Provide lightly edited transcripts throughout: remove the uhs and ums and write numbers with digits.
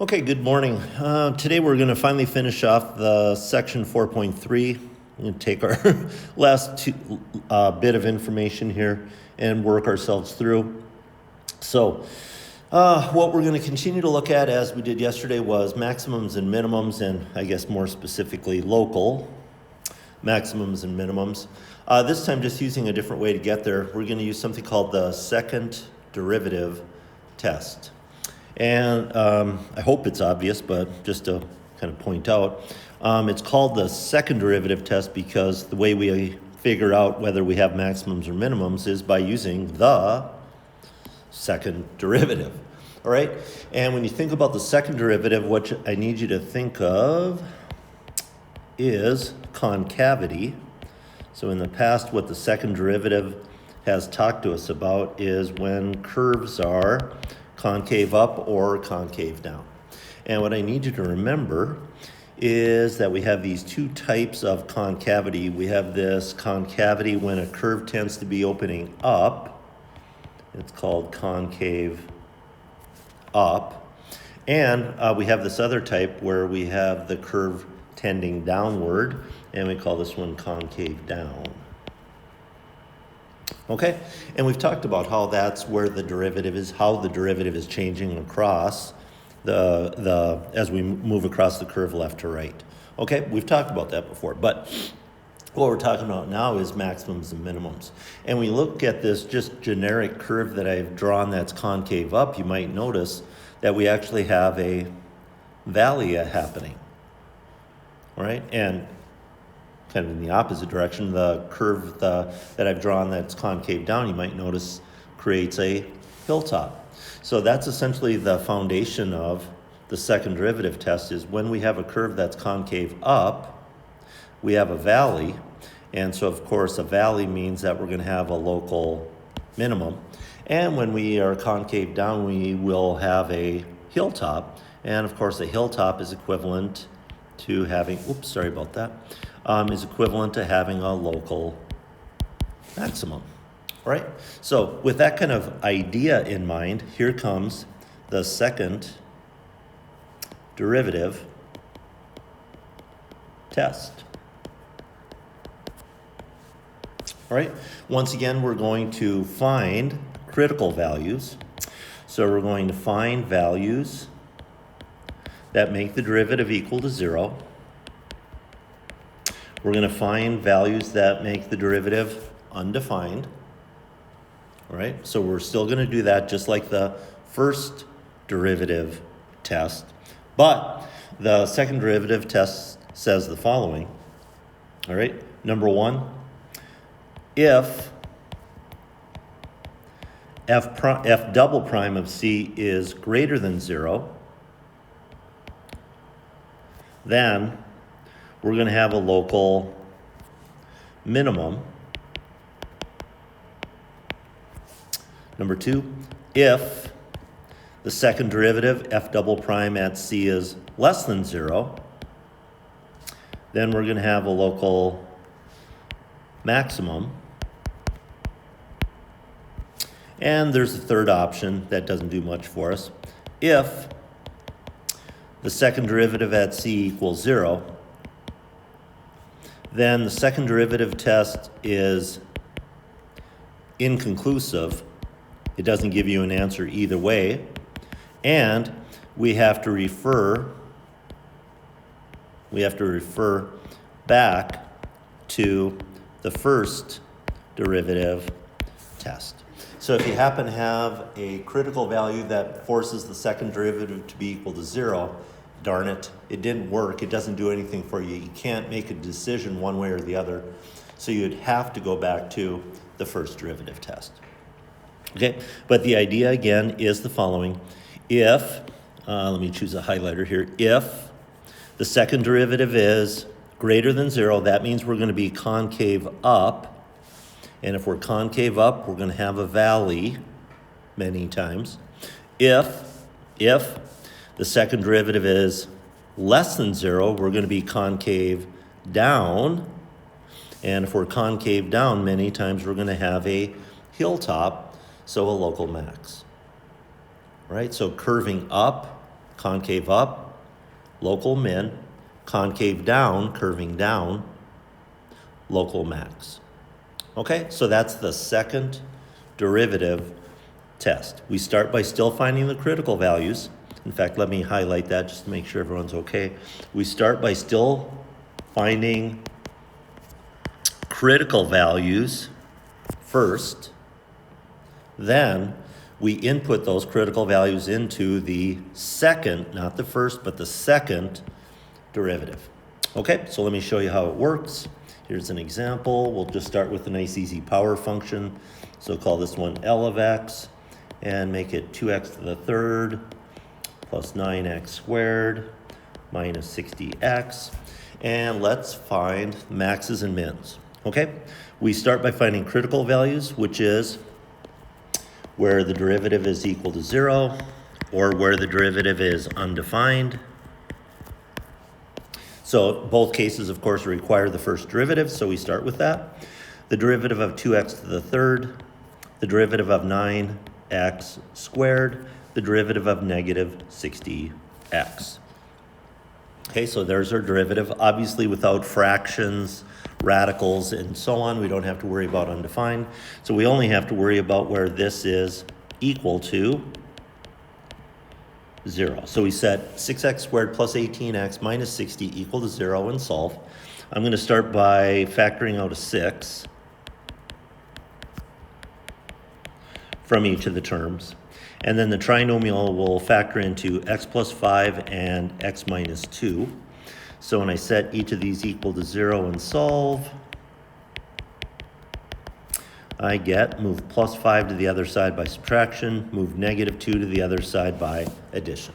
Okay, good morning. Today we're going to finally finish off the section 4.3. We're going to take our last bit of information here and work ourselves through. So what we're going to continue to look at, as we did yesterday, was maximums and minimums, and I guess more specifically local maximums and minimums. This time just using a different way to get there. We're going to use something called the second derivative test. And I hope it's obvious, but just to kind of point out, it's called the second derivative test because the way we figure out whether we have maximums or minimums is by using the second derivative. All right? And when you think about the second derivative, what I need you to think of is concavity. So in the past, what the second derivative has talked to us about is when curves are concave up or concave down. And what I need you to remember is that we have these two types of concavity. We have this concavity when a curve tends to be opening up. It's called concave up. And we have this other type where we have the curve tending downward, and we call this one concave down. Okay, and we've talked about how that's where the derivative is, how the derivative is changing across as we move across the curve left to right. Okay, we've talked about that before, but what we're talking about now is maximums and minimums. And we look at this just generic curve that I've drawn that's concave up, you might notice that we actually have a valley happening. All right, and kind of in the opposite direction, the curve that I've drawn that's concave down, you might notice, creates a hilltop. So that's essentially the foundation of the second derivative test, is when we have a curve that's concave up, we have a valley. And so, of course, a valley means that we're going to have a local minimum. And when we are concave down, we will have a hilltop. And, of course, a hilltop is equivalent to having, is equivalent to having a local maximum. All right, so with that kind of idea in mind, here comes the second derivative test. All right, once again, we're going to find critical values. So we're going to find values that make the derivative equal to 0. We're going to find values that make the derivative undefined. All right, so we're still going to do that just like the first derivative test. But the second derivative test says the following. All right, number one, if f double prime of c is greater than 0, then we're going to have a local minimum. Number two, if the second derivative, f double prime at c, is less than 0, then we're going to have a local maximum. And there's a third option that doesn't do much for us. If the second derivative at c equals 0, then the second derivative test is inconclusive. It doesn't give you an answer either way. And we have to refer back to the first derivative test. So if you happen to have a critical value that forces the second derivative to be equal to 0, darn it, it didn't work. It doesn't do anything for you. You can't make a decision one way or the other. So you'd have to go back to the first derivative test. Okay, but the idea again is the following. If, let me choose a highlighter here. If the second derivative is greater than 0, that means we're going to be concave up. And if we're concave up, we're going to have a valley many times. If the second derivative is less than 0, we're going to be concave down. And if we're concave down, many times we're going to have a hilltop, so a local max. Right? So curving up concave up, local min, concave down, curving down, local max. Okay, so that's the second derivative test. We start by still finding the critical values. In fact, let me highlight that just to make sure everyone's okay. We start by still finding critical values first. Then we input those critical values into the second, not the first, but the second derivative. Okay, so let me show you how it works. Here's an example. We'll just start with a nice easy power function. So call this one L of x and make it 2x to the third plus 9x squared minus 60x. And let's find maxes and mins. Okay, we start by finding critical values, which is where the derivative is equal to 0 or where the derivative is undefined. So both cases, of course, require the first derivative, so we start with that. The derivative of 2x to the third, the derivative of 9x squared, the derivative of negative 60x. Okay, so there's our derivative. Obviously, without fractions, radicals, and so on, we don't have to worry about undefined. So we only have to worry about where this is equal to 0. So we set 6x squared plus 18x minus 60 equal to 0 and solve. I'm going to start by factoring out a 6 from each of the terms. And then the trinomial will factor into x plus 5 and x minus 2. So when I set each of these equal to 0 and solve, I get move plus 5 to the other side by subtraction, move negative 2 to the other side by addition.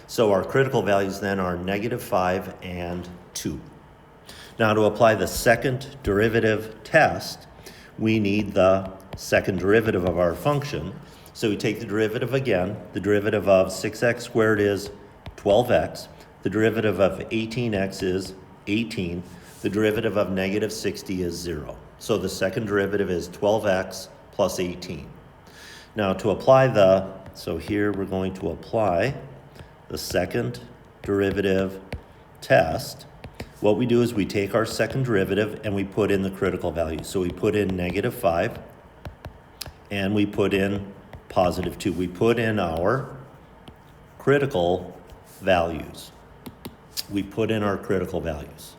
So our critical values then are negative 5 and 2. Now to apply the second derivative test, we need the second derivative of our function. So we take the derivative again. The derivative of 6x squared is 12x. The derivative of 18x is 18. The derivative of negative 60 is 0. So the second derivative is 12x plus 18. Now to apply so here we're going to apply the second derivative test. What we do is we take our second derivative and we put in the critical value. So we put in negative 5 and we put in positive 2. We put in our critical values. We put in our critical values.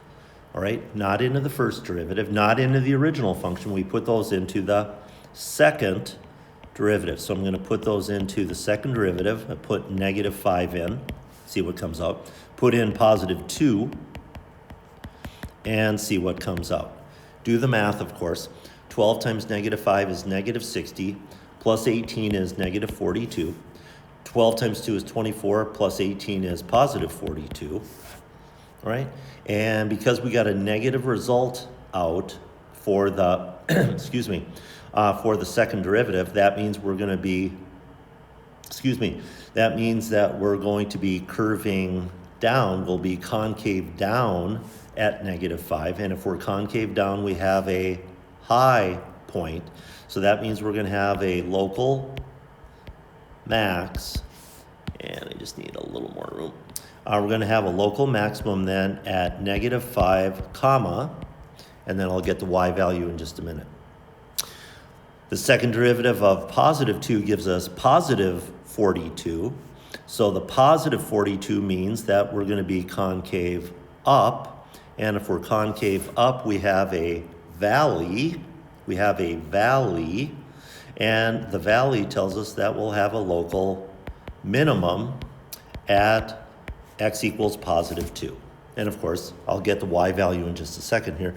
All right, not into the first derivative, not into the original function. We put those into the second derivative. So I'm going to put those into the second derivative. I put negative 5 in, see what comes out. Put in positive 2 and see what comes out. Do the math, of course. 12 times negative 5 is negative 60, plus 18 is negative 42. 12 times 2 is 24, plus 18 is positive 42. All right, and because we got a negative result out for the, for the second derivative, that means we're going to be, that means that we're going to be curving down, we'll be concave down at negative 5, and if we're concave down, we have a high point, so that means we're going to have a local max, and I just need a little more room. We're going to have a local maximum then at negative 5, comma, and then I'll get the y value in just a minute. The second derivative of positive 2 gives us positive 42. So the positive 42 means that we're going to be concave up, and if we're concave up, we have a valley. We have a valley, and the valley tells us that we'll have a local minimum at x equals positive 2. And of course, I'll get the y value in just a second here.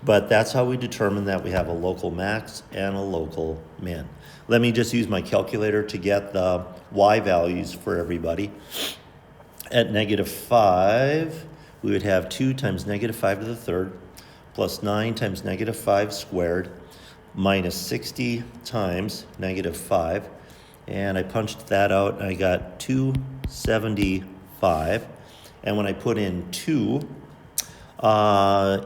But that's how we determine that we have a local max and a local min. Let me just use my calculator to get the y values for everybody. At negative 5, we would have 2 times negative 5 to the third plus 9 times negative 5 squared minus 60 times negative 5. And I punched that out, and I got 275. And when I put in 2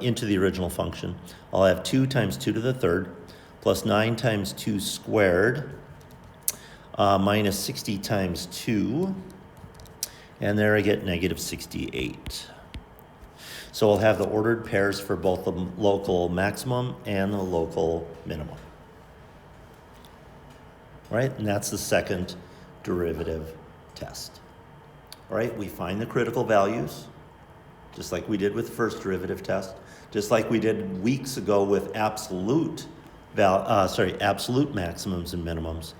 into the original function, I'll have 2 times 2 to the third plus 9 times 2 squared minus 60 times 2. And there I get negative 68. So we'll have the ordered pairs for both the local maximum and the local minimum. All right, and that's the second derivative test. All right, we find the critical values, just like we did with the first derivative test, just like we did weeks ago with absolute maximums and minimums.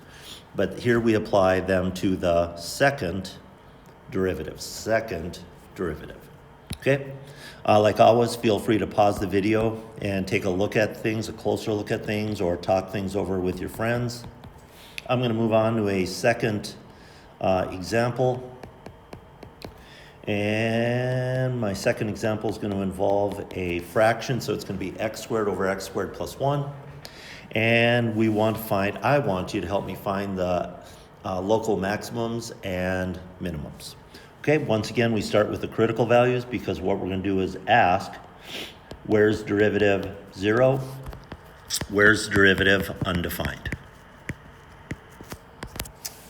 But here we apply them to the second derivative. Okay? Like always, feel free to pause the video and take a look at things, a closer look at things, or talk things over with your friends. I'm going to move on to a second example. And my second example is going to involve a fraction, so it's going to be x squared over x squared plus 1. And I want you to help me find the local maximums and minimums. Okay, once again, we start with the critical values because what we're going to do is ask, where's derivative 0? Where's derivative undefined?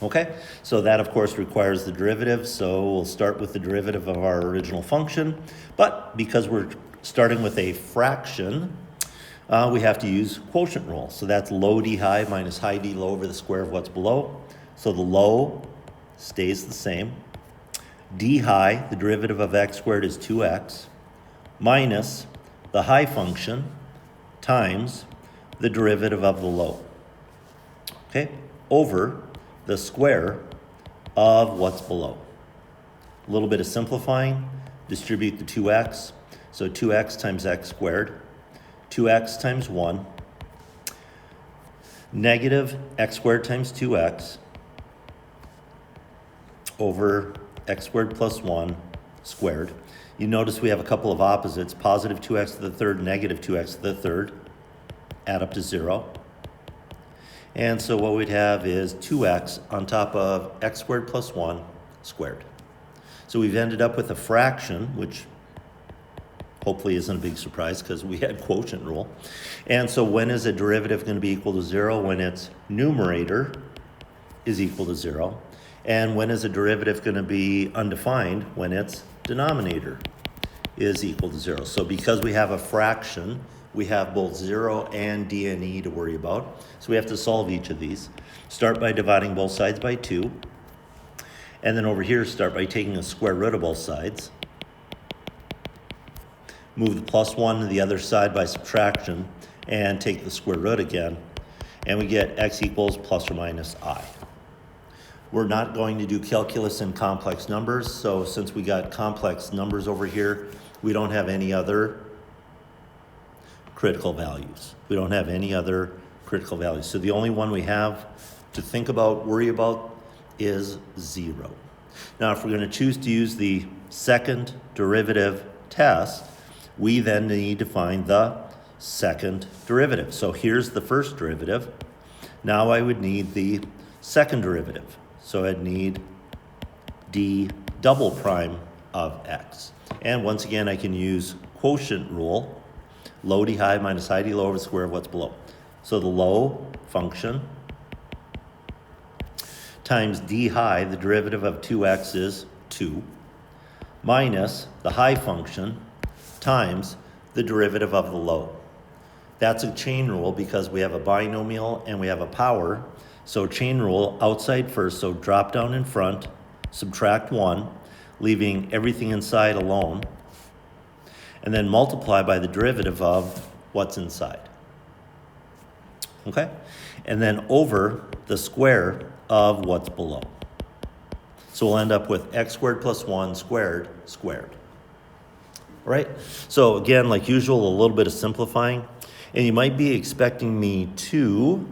Okay, so that of course requires the derivative, so we'll start with the derivative of our original function, but because we're starting with a fraction, we have to use quotient rule. So that's low d high minus high d low over the square of what's below. So the low stays the same. D high, the derivative of x squared is 2x, minus the high function times the derivative of the low. Okay, over the square of what's below. A little bit of simplifying, distribute the 2x. So 2x times x squared, 2x times 1, negative x squared times 2x over x squared plus 1 squared. You notice we have a couple of opposites, positive 2x to the third, negative 2x to the third, add up to 0. And so what we'd have is 2x on top of x squared plus 1 squared. So we've ended up with a fraction, which hopefully isn't a big surprise because we had quotient rule. And so when is a derivative going to be equal to 0? When its numerator is equal to 0. And when is a derivative going to be undefined? When its denominator is equal to 0. So because we have a fraction, we have both 0 and d and e to worry about. So we have to solve each of these. Start by dividing both sides by 2. And then over here, start by taking the square root of both sides. Move the plus 1 to the other side by subtraction and take the square root again. And we get x equals plus or minus I. We're not going to do calculus in complex numbers, so since we got complex numbers over here, we don't have any other critical values. We don't have any other critical values. So the only one we have to think about, worry about, is 0. Now, if we're going to choose to use the second derivative test, we then need to find the second derivative. So here's the first derivative. Now I would need the second derivative. So I'd need d double prime of x. And once again, I can use quotient rule, low d high minus high d low over the square of what's below. So the low function times d high, the derivative of 2x is 2, minus the high function times the derivative of the low. That's a chain rule because we have a binomial and we have a power. So chain rule, outside first, so drop down in front, subtract 1, leaving everything inside alone, and then multiply by the derivative of what's inside. Okay? And then over the square of what's below. So we'll end up with x squared plus 1 squared squared. All right? So again, like usual, a little bit of simplifying. And you might be expecting me to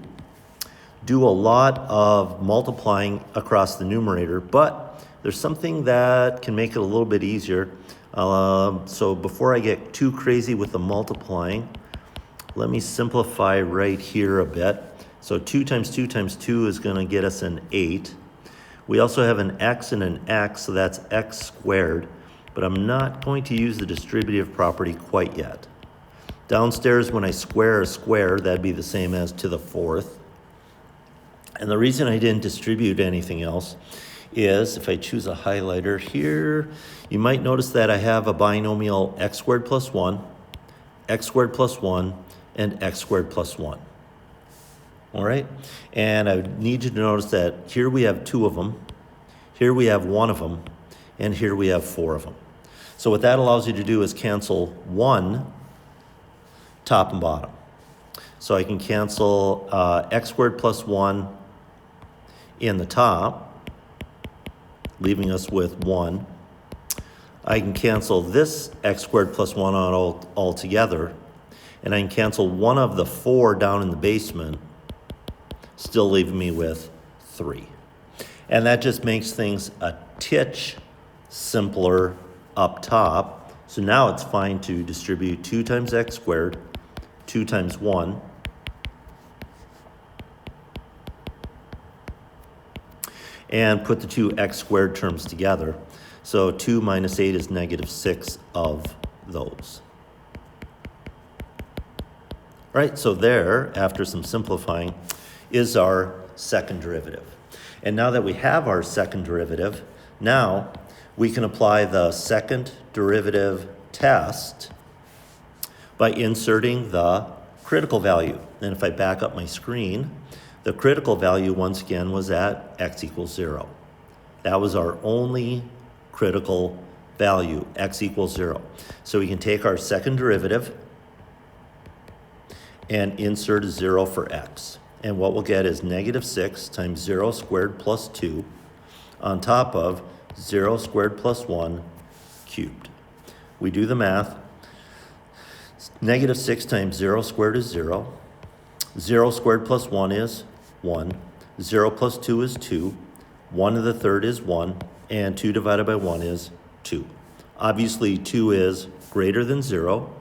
do a lot of multiplying across the numerator, but there's something that can make it a little bit easier. So before I get too crazy with the multiplying, let me simplify right here a bit. So 2 times 2 times 2 is going to get us an 8. We also have an x and an x, so that's x squared, but I'm not going to use the distributive property quite yet. Downstairs, when I square a square, that'd be the same as to the fourth. And the reason I didn't distribute anything else is, if I choose a highlighter here, you might notice that I have a binomial x squared plus 1, x squared plus 1, and x squared plus 1. All right? And I need you to notice that here we have 2 of them, here we have 1 of them, and here we have 4 of them. So what that allows you to do is cancel 1 top and bottom. So I can cancel x squared plus 1 in the top, leaving us with 1. I can cancel this x squared plus 1 out altogether, and I can cancel one of the 4 down in the basement, still leaving me with 3. And that just makes things a titch simpler up top. So now it's fine to distribute 2 times x squared, 2 times 1, and put the 2 x squared terms together. So 2 minus 8 is negative 6 of those. All right, so there, after some simplifying, is our second derivative. And now that we have our second derivative, now we can apply the second derivative test by inserting the critical value. And if I back up my screen, the critical value once again was at x equals 0. That was our only critical value, x equals 0. So we can take our second derivative and insert a 0 for x. And what we'll get is negative 6 times 0 squared plus 2 on top of 0 squared plus 1 cubed. We do the math. Negative 6 times 0 squared is 0. 0 squared plus 1 is 1. 0 plus 2 is 2. 1 to the third is 1. And 2 divided by 1 is 2. Obviously, 2 is greater than 0.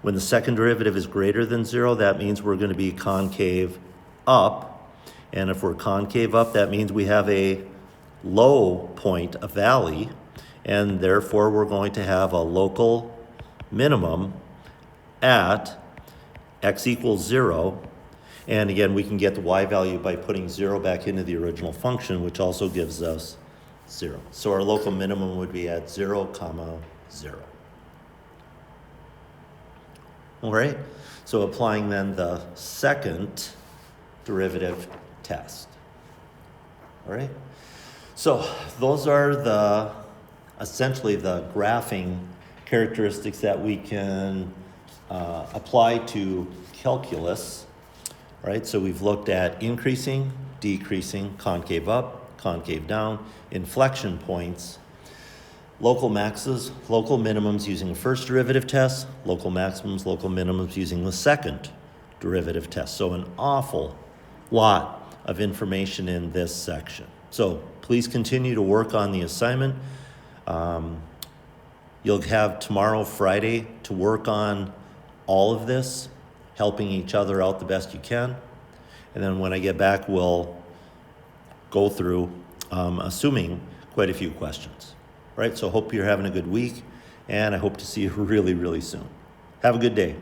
When the second derivative is greater than 0, that means we're going to be concave up. And if we're concave up, that means we have a low point, a valley, and therefore we're going to have a local minimum at x equals 0. And again, we can get the y value by putting 0 back into the original function, which also gives us 0. So our local minimum would be at 0, comma 0. All right, so applying then the second derivative test. All right, so those are essentially the graphing characteristics that we can apply to calculus. All right, so we've looked at increasing, decreasing, concave up, concave down, inflection points, local maxes, local minimums using the first derivative test, local maximums, local minimums using the second derivative test. So an awful lot of information in this section. So please continue to work on the assignment. You'll have tomorrow, Friday, to work on all of this, helping each other out the best you can. And then when I get back, we'll go through, assuming quite a few questions. Right, so hope you're having a good week, and I hope to see you really, really soon. Have a good day.